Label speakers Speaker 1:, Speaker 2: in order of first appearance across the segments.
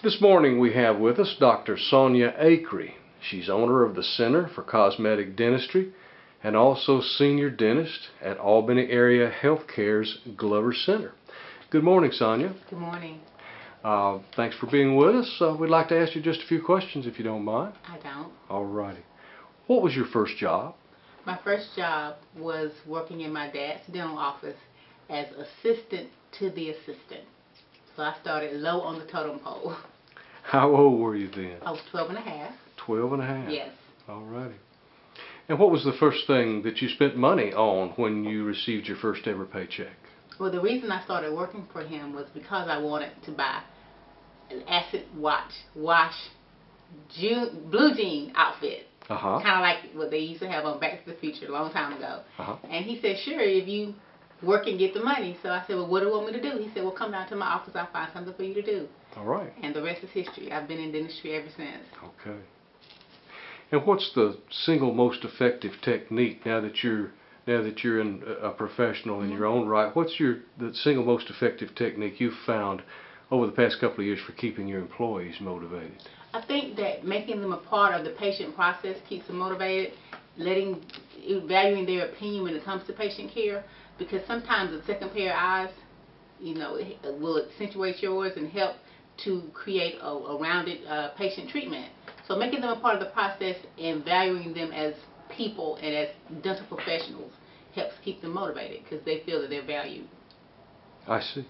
Speaker 1: This morning we have with us Dr. Sonia Acree. She's owner of the Center for Cosmetic Dentistry and also senior dentist at Albany Area Healthcare's Glover Center. Good morning, Sonia.
Speaker 2: Good morning.
Speaker 1: Thanks for being with us. We'd like to ask you just a few questions if you don't mind.
Speaker 2: I don't.
Speaker 1: All righty. What was your first job?
Speaker 2: My first job was working in my dad's dental office as assistant to the assistant. So I started low on the totem pole.
Speaker 1: How old were you then?
Speaker 2: I was 12 and a half.
Speaker 1: 12 and a half?
Speaker 2: Yes.
Speaker 1: All righty. And what was the first thing that you spent money on when you received your first ever paycheck?
Speaker 2: Well, the reason I started working for him was because I wanted to buy an acid wash blue jean outfit.
Speaker 1: Uh-huh.
Speaker 2: Kind of like what they used to have on Back to the Future a long time ago.
Speaker 1: Uh-huh.
Speaker 2: And he said, sure, if you work and get the money. So I said, well, what do you want me to do? He said, well, come down to my office. I'll find something for you to do.
Speaker 1: All right.
Speaker 2: And the rest is history. I've been in dentistry ever since.
Speaker 1: Okay. And what's the single most effective technique now that you're a professional in your own right? What's the single most effective technique you've found over the past couple of years for keeping your employees motivated?
Speaker 2: I think that making them a part of the patient process keeps them motivated, valuing their opinion when it comes to patient care, because sometimes a second pair of eyes, will accentuate yours and help to create a rounded patient treatment. So making them a part of the process and valuing them as people and as dental professionals helps keep them motivated because they feel that they're valued.
Speaker 1: I see.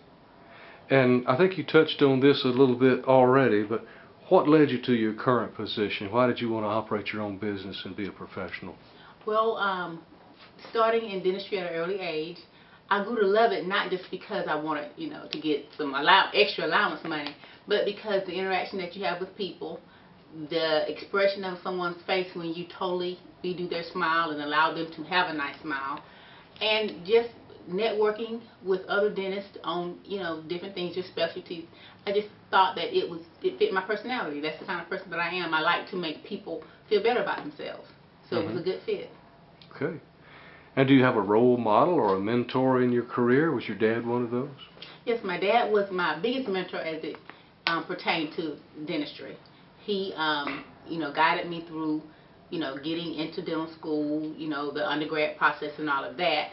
Speaker 1: And I think you touched on this a little bit already, but what led you to your current position? Why did you want to operate your own business and be a professional?
Speaker 2: Well, starting in dentistry at an early age, I grew to love it not just because I wanted, to get some extra allowance money, but because the interaction that you have with people, the expression of someone's face when you totally redo their smile and allow them to have a nice smile, and just networking with other dentists on, different things, your specialties. I just thought that it fit my personality. That's the kind of person that I am. I like to make people feel better about themselves. So it was a good fit.
Speaker 1: Okay. And do you have a role model or a mentor in your career? Was your dad one of those?
Speaker 2: Yes, my dad was my biggest mentor as it pertained to dentistry. He, guided me through, getting into dental school, the undergrad process and all of that.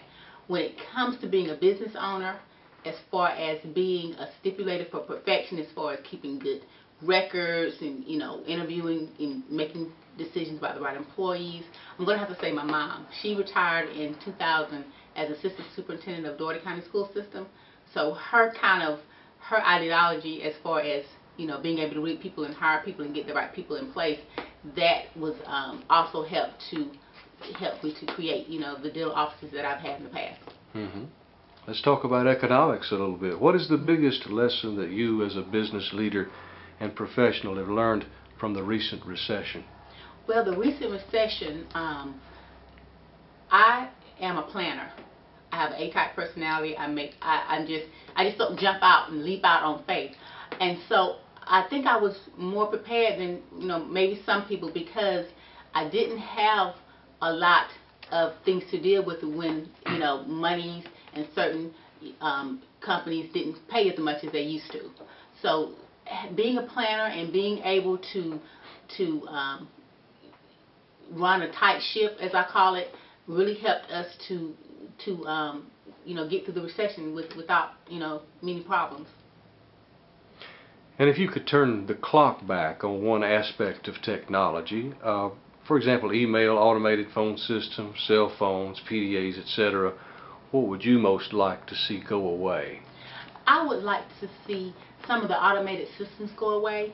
Speaker 2: When it comes to being a business owner, as far as being a stipulator for perfection, as far as keeping good records and, interviewing and making decisions about the right employees, I'm going to have to say my mom. She retired in 2000 as assistant superintendent of Dougherty County School System. So her ideology as far as, being able to read people and hire people and get the right people in place, that was also helped me to create, the dental offices that I've had in the past.
Speaker 1: Mm-hmm. Let's talk about economics a little bit. What is the biggest lesson that you as a business leader and professional have learned from the recent recession?
Speaker 2: Well, the recent recession, I am a planner. I have an A-type personality. I just don't jump out and leap out on faith. And so I think I was more prepared than maybe some people, because I didn't have a lot of things to deal with when monies and certain companies didn't pay as much as they used to. So being a planner and being able to run a tight ship, as I call it, really helped us to get through the recession without many problems.
Speaker 1: And if you could turn the clock back on one aspect of technology, for example, email, automated phone systems, cell phones, PDAs, etc., what would you most like to see go away?
Speaker 2: I would like to see some of the automated systems go away.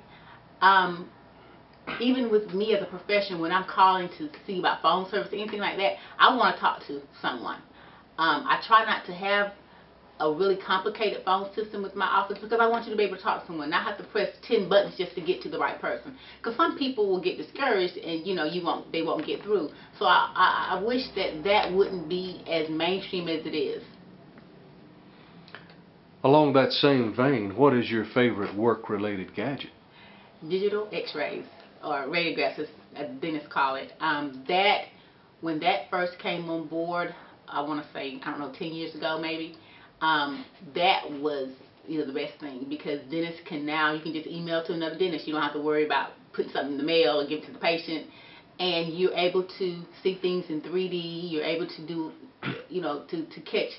Speaker 2: Even with me as a profession, when I'm calling to see about phone service or anything like that, I want to talk to someone. I try not to have a really complicated phone system with my office, because I want you to be able to talk to someone, not have to press 10 buttons just to get to the right person. Because some people will get discouraged and they won't get through. So I wish that wouldn't be as mainstream as it is.
Speaker 1: Along that same vein, what is your favorite work-related gadget?
Speaker 2: Digital X-rays, or radiographs, as dentists call it. When that first came on board, I want to say, 10 years ago maybe, that was the best thing, because dentists can now, you can just email to another dentist. You don't have to worry about putting something in the mail or give it to the patient, and you're able to see things in 3D. You're able to do, to catch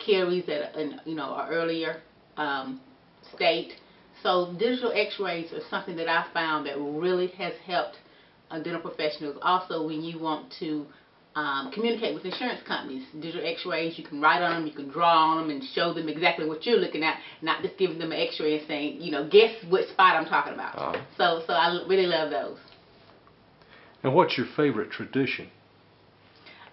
Speaker 2: caries at an earlier state. So digital x-rays are something that I found that really has helped dental professionals. Also, when you want to communicate with insurance companies, digital x-rays, you can write on them, you can draw on them and show them exactly what you're looking at, not just giving them an x-ray and saying, guess what spot I'm talking about. So I really love those.
Speaker 1: And what's your favorite tradition?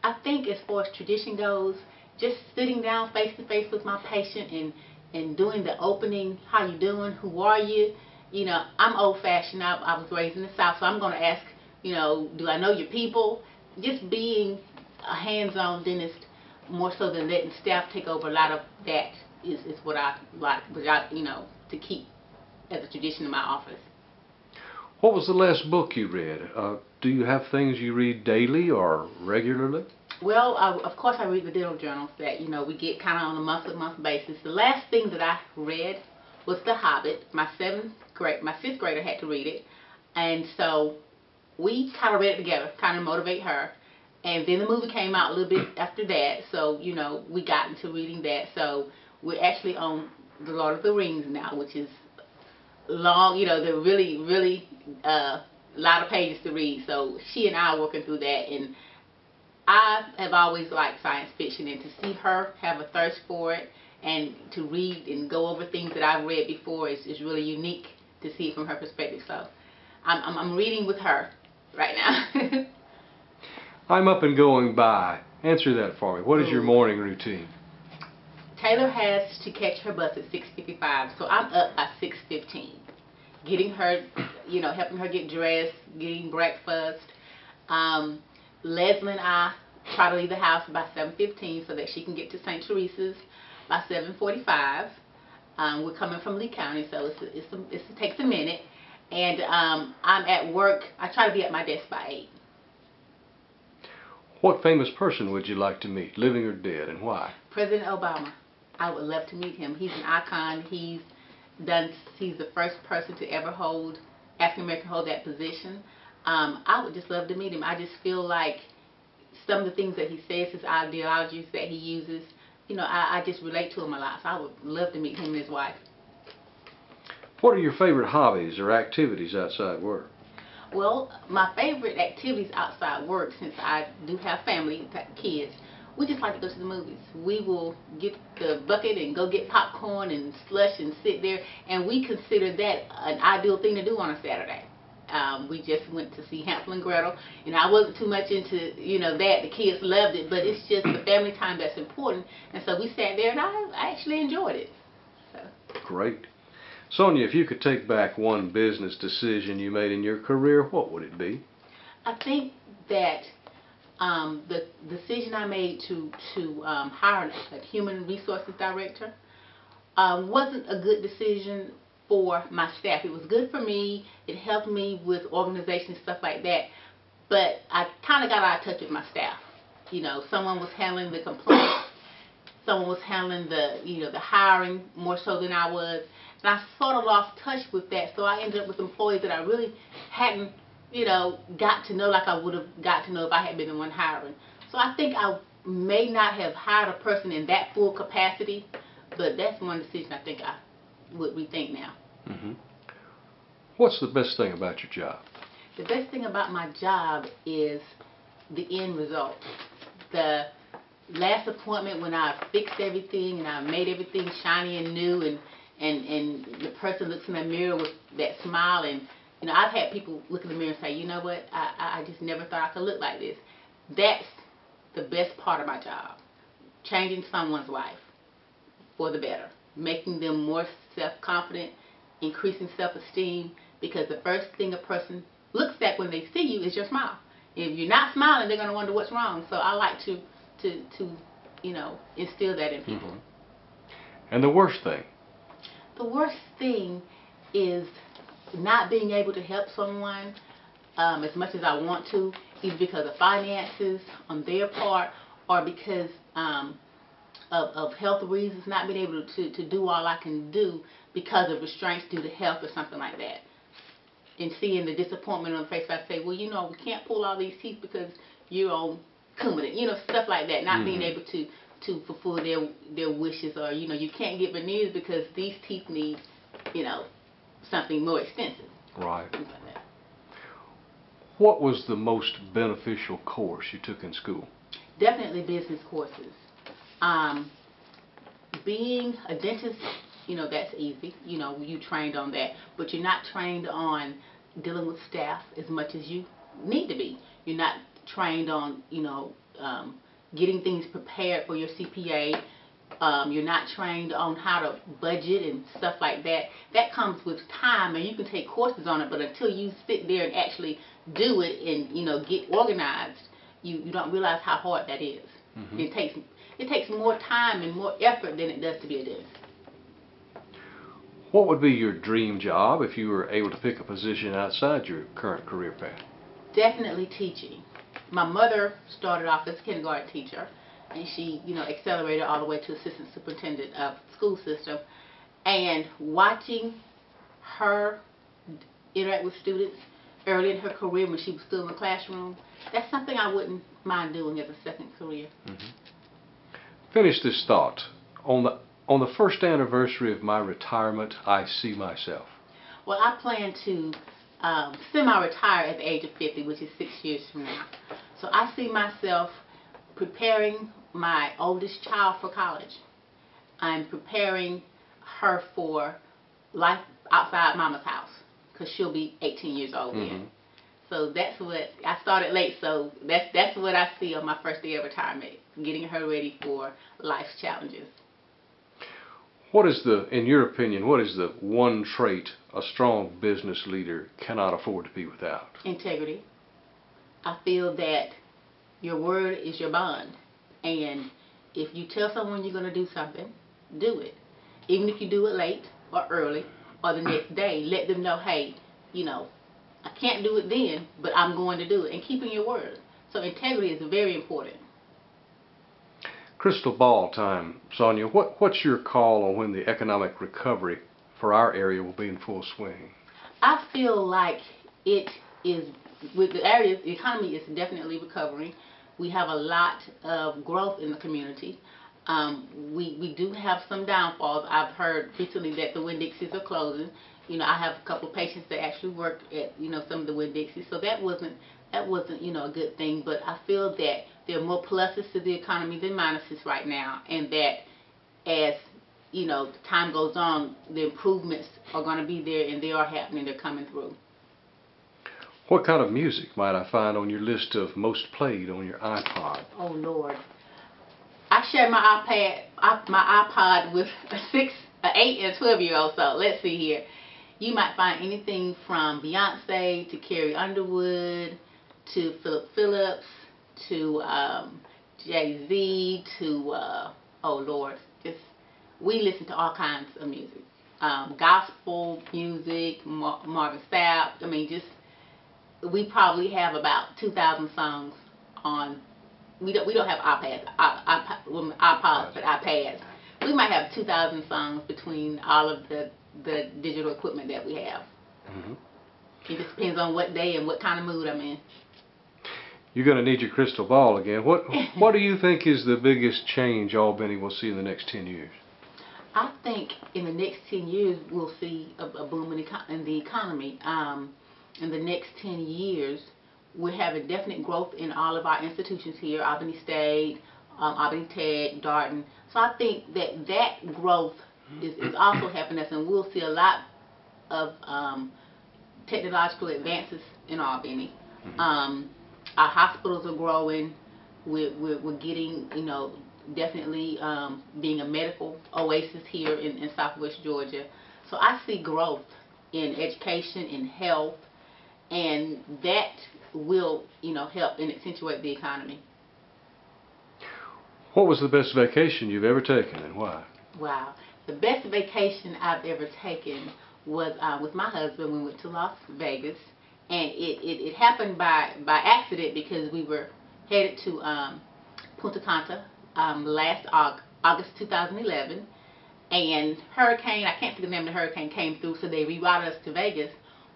Speaker 2: I think as far as tradition goes, just sitting down face to face with my patient and doing the opening, how you doing, who are you? I'm old fashioned. I was raised in the South, so I'm going to ask, do I know your people? Just being a hands-on dentist more so than letting staff take over a lot of that is what I like, to keep as a tradition in my office.
Speaker 1: What was the last book you read? Do you have things you read daily or regularly?
Speaker 2: Well, of course I read the dental journals that, we get kind of on a month-to-month basis. The last thing that I read was The Hobbit. My fifth grader had to read it. And so we kind of read it together, kind of motivate her. And then the movie came out a little bit after that. So, we got into reading that. So we're actually on The Lord of the Rings now, which is long, they're really, really a lot of pages to read. So she and I are working through that. And I have always liked science fiction, and to see her have a thirst for it and to read and go over things that I've read before is really unique to see it from her perspective. So I'm reading with her right now.
Speaker 1: I'm up and going by. Answer that for me. What is your morning routine?
Speaker 2: Taylor has to catch her bus at 6:55, so I'm up by 6:15, getting her, helping her get dressed, getting breakfast. Leslie and I try to leave the house by 7:15 so that she can get to St. Teresa's by 7:45. We're coming from Lee County, so it takes a minute. And I'm at work. I try to be at my desk by 8.
Speaker 1: What famous person would you like to meet, living or dead, and why?
Speaker 2: President Obama. I would love to meet him. He's an icon. He's the first person to ever African American hold that position. I would just love to meet him. I just feel like some of the things that he says, his ideologies that he uses, I just relate to him a lot. So I would love to meet him and his wife.
Speaker 1: What are your favorite hobbies or activities outside work?
Speaker 2: Well, my favorite activities outside work, since I do have family, kids, we just like to go to the movies. We will get the bucket and go get popcorn and slush and sit there, and we consider that an ideal thing to do on a Saturday. We just went to see Hansel and Gretel, and I wasn't too much into, that. The kids loved it, but it's just the family time that's important, and so we sat there, and I actually enjoyed it. So.
Speaker 1: Great. Sonia, if you could take back one business decision you made in your career, what would it be?
Speaker 2: I think that the decision I made to hire a human resources director wasn't a good decision for my staff. It was good for me. It helped me with organization and stuff like that. But I kind of got out of touch with my staff. Someone was handling the complaints. Someone was handling the hiring more so than I was. And I sort of lost touch with that. So I ended up with employees that I really hadn't, got to know like I would have got to know if I had been the one hiring. So I think I may not have hired a person in that full capacity, but that's one decision I think I would rethink now.
Speaker 1: Mm-hmm. What's the best thing about your job?
Speaker 2: The best thing about my job is the end result. The last appointment when I fixed everything and I made everything shiny and new, and the person looks in the mirror with that smile, and I've had people look in the mirror and say, you know what, I just never thought I could look like this. That's the best part of my job. Changing someone's life for the better, making them more self-confident, increasing self-esteem, because the first thing a person looks at when they see you is your smile. If you're not smiling, they're going to wonder what's wrong. So I like to instill that in people.
Speaker 1: Mm-hmm. And the worst thing?
Speaker 2: The worst thing is not being able to help someone as much as I want to, either because of finances on their part or because of health reasons, not being able to do all I can do because of restraints due to health or something like that. And seeing the disappointment on the face, I say, well, you know, we can't pull all these teeth because you're on Coumadin, you know, stuff like that. Not being able to fulfill their wishes, or, you know, you can't get veneers because these teeth need, you know, something more extensive.
Speaker 1: Right.
Speaker 2: Things like that.
Speaker 1: What was the most beneficial course you took in school?
Speaker 2: Definitely business courses. Being a dentist, you know, that's easy. You know, you trained on that, but you're not trained on dealing with staff as much as you need to be. You're not trained on, you know, getting things prepared for your CPA. You're not trained on how to budget and stuff like that. That comes with time, and you can take courses on it, but until you sit there and actually do it and, you know, get organized, you don't realize how hard that is. It takes more time and more effort than it does to be a dentist.
Speaker 1: What would be your dream job if you were able to pick a position outside your current career path?
Speaker 2: Definitely teaching. My mother started off as a kindergarten teacher, and she, you know, accelerated all the way to assistant superintendent of school system. And watching her interact with students early in her career when she was still in the classroom, that's something I wouldn't mind doing as a second career.
Speaker 1: Finish this thought. On the first anniversary of my retirement, I see myself.
Speaker 2: Well, I plan to semi-retire at the age of 50, which is 6 years from now. So I see myself preparing my oldest child for college. I'm preparing her for life outside Mama's house, because she'll be 18 years old then. So that's what I started late. So that's what I see on my first day of retirement, getting her ready for life's challenges.
Speaker 1: What is in your opinion, what is the one trait a strong business leader cannot afford to be without?
Speaker 2: Integrity. I feel that your word is your bond, and if you tell someone you're going to do something, do it. Even if you do it late or early or the next day, let them know, hey, you know, I can't do it then, but I'm going to do it, and keeping your word. So integrity is very important.
Speaker 1: Crystal ball time, Sonia. What's your call on when the economic recovery for our area will be in full swing?
Speaker 2: I feel like it is, with the area, the economy is definitely recovering. We have a lot of growth in the community. We do have some downfalls. I've heard recently that the Winn-Dixies are closing. You know, I have a couple of patients that actually worked at, you know, some of the Winn-Dixies, so that wasn't, you know, a good thing. But I feel that there are more pluses to the economy than minuses right now, and that as, you know, time goes on, the improvements are going to be there, and they are happening. They're coming through.
Speaker 1: What kind of music might I find on your list of most played on your iPod?
Speaker 2: Oh Lord, I share my iPod with a 6, an 8, and a 12-year-old. So let's see here. You might find anything from Beyonce to Carrie Underwood to Philip Phillips to Jay-Z to oh Lord, we listen to all kinds of music, gospel music, Marvin Sapp. I mean, we probably have about 2,000 songs on. We don't have iPods, but iPads. We might have 2,000 songs between all of the digital equipment that we have. It just depends on what day and what kind of mood I'm in.
Speaker 1: You're going to need your crystal ball again. What do you think is the biggest change Albany will see in the next 10 years?
Speaker 2: I think in the next 10 years we'll see a boom in the economy. In the next 10 years, we're having definite growth in all of our institutions here, Albany State, Albany Tech, Darden. So I think that growth is also helping us, and we'll see a lot of technological advances in Albany. Our hospitals are growing. We're getting, you know, definitely being a medical oasis here in Southwest Georgia. So I see growth in education, in health, and that will, you know, help and accentuate the economy.
Speaker 1: What was the best vacation you've ever taken, and why?
Speaker 2: Wow. The best vacation I've ever taken was with my husband. We went to Las Vegas, and it happened by accident because we were headed to Punta Cana last August 2011, and hurricane, I can't think of the name of the hurricane, came through, so they rerouted us to Vegas,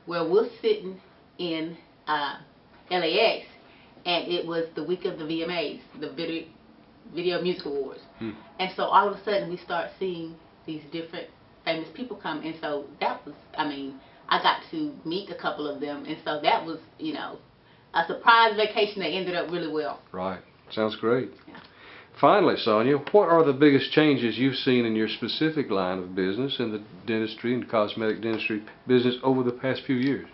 Speaker 2: where we're sitting in LAX, and it was the week of the VMAs, the Video Music Awards. And so all of a sudden we start seeing these different famous people come, and so that was, I mean, I got to meet a couple of them, and so that was, you know, a surprise vacation that ended up really well.
Speaker 1: Right. Sounds great.
Speaker 2: Yeah.
Speaker 1: Finally, Sonia, what are the biggest changes you've seen in your specific line of business in the dentistry and cosmetic dentistry business over the past few years?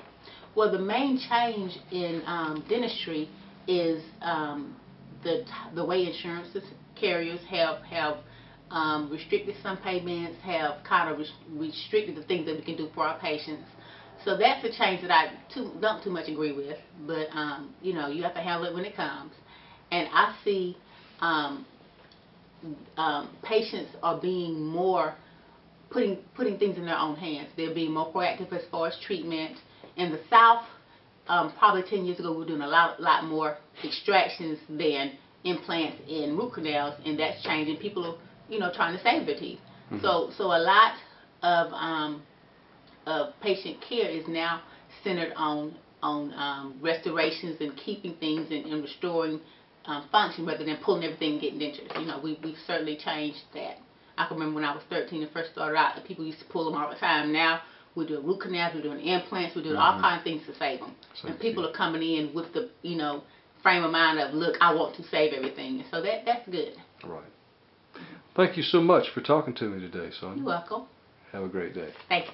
Speaker 2: Well, the main change in dentistry is the way insurance carriers have restricted some payments, have kind of restricted the things that we can do for our patients. So that's a change that I don't too much agree with, but you know, you have to handle it when it comes. And I see patients are being more putting things in their own hands. They're being more proactive as far as treatment. In the South, probably 10 years ago, we were doing a lot more extractions than implants and root canals, and that's changing. People are, you know, trying to save their teeth. So a lot of patient care is now centered on restorations and keeping things and restoring function rather than pulling everything and getting dentures. You know, we've certainly changed that. I can remember when I was 13 and first started out, people used to pull them all the time. Now we're doing root canals, we're doing implants, we're doing all kinds of things to save them. And people are coming in with the, you know, frame of mind of, look, I want to save everything. And so that's good.
Speaker 1: Right. Thank you so much for talking to me today, Sonia.
Speaker 2: You're welcome.
Speaker 1: Have a great day.
Speaker 2: Thank you.